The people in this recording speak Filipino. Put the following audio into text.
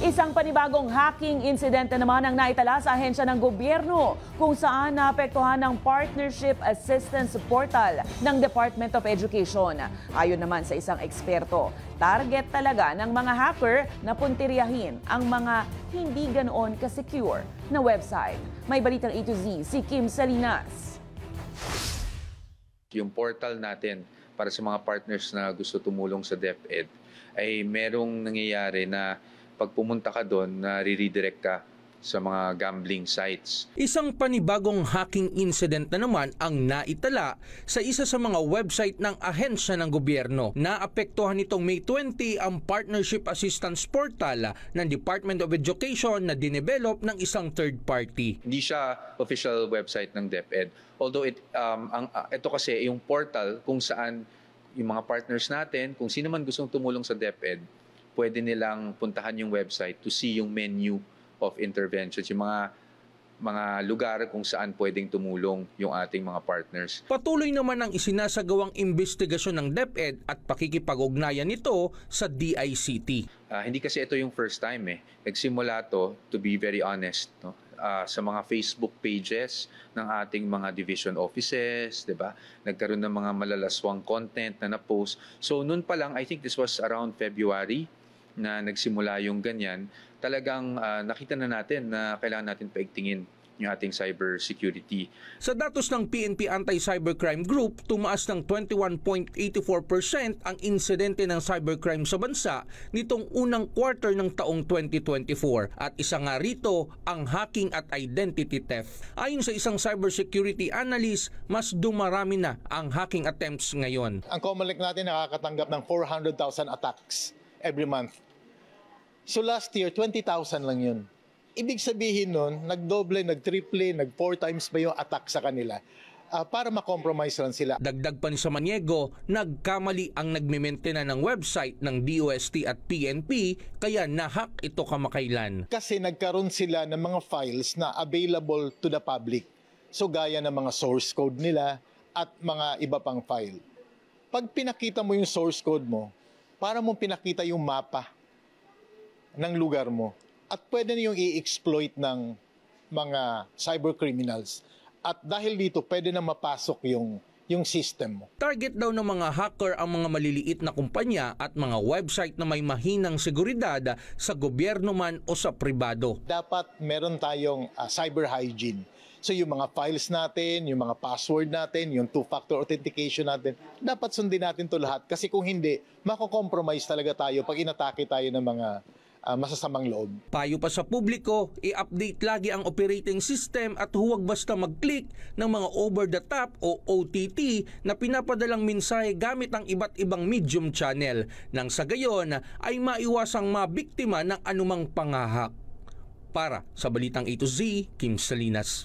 Isang panibagong hacking insidente naman ang naitala sa ahensya ng gobyerno kung saan naapektuhan ng Partnership Assistance Portal ng Department of Education. Ayon naman sa isang eksperto, target talaga ng mga hacker na puntiryahin ang mga hindi ganoon ka-secure na website. May balitang A to Z si Kim Salinas. Yung portal natin para sa mga partners na gusto tumulong sa DepEd ay merong nangyayari na pag pumunta ka doon, na-redirect ka sa mga gambling sites. Isang panibagong hacking incident na naman ang naitala sa isa sa mga website ng ahensya ng gobyerno. Naapektuhan nitong May 20 ang Partnership Assistance Portal ng Department of Education na dinevelop ng isang third party. Hindi siya official website ng DepEd. Although ito kasi yung portal kung saan yung mga partners natin, kung sino man gustong tumulong sa DepEd, pwede nilang puntahan yung website to see yung menu of interventions, yung mga lugar kung saan pwedeng tumulong yung ating mga partners. Patuloy naman ang isinasagawang investigasyon ng DepEd at pakikipag-ugnayan nito sa DICT. Hindi kasi ito yung first time Nagsimula to be very honest, no? Sa mga Facebook pages ng ating mga division offices, 'di ba? Nagkaroon ng mga malalaswang content na na-post. So noon pa lang, I think this was around February na nagsimula yung ganyan. Talagang nakita na natin na kailangan natin paigtingin yung ating cybersecurity. Sa datos ng PNP Anti-Cybercrime Group, tumaas ng 21.84% ang insidente ng cybercrime sa bansa nitong unang quarter ng taong 2024. At isa nga rito ang hacking at identity theft. Ayon sa isang cybersecurity analyst, mas dumarami na ang hacking attempts ngayon. Ang Comelec natin nakakatanggap ng 400,000 attacks every month. So last year, 20,000 lang yun. Ibig sabihin nun, nagdoble, nagtriple, nag-4 times pa yung attack sa kanila para makompromise lang sila. Dagdag pa ni Samaniego, nagkamali ang nagme-maintain ng website ng DOST at PNP kaya nahack ito kamakailan. Kasi nagkaroon sila ng mga files na available to the public. So gaya ng mga source code nila at mga iba pang file. Pag pinakita mo yung source code mo, para mo pinakita yung mapa ng lugar mo. At pwede niyong i-exploit ng mga cybercriminals. At dahil dito, pwede na mapasok yung system mo. Target daw ng mga hacker ang mga maliliit na kumpanya at mga website na may mahinang seguridad sa gobyerno man o sa pribado. Dapat meron tayong cyber hygiene. So yung mga files natin, yung mga password natin, yung two-factor authentication natin, dapat sundin natin to lahat. Kasi kung hindi, mako-compromise talaga tayo pag inatake tayo ng mga masasamang loob. Payo pa sa publiko, i-update lagi ang operating system at huwag basta mag-click ng mga over-the-top o OTT na pinapadalang mensahe gamit ang iba't ibang medium channel nang sa gayon ay maiwasang mabiktima ng anumang panghahak. Para sa Balitang A to Z, Kim Salinas.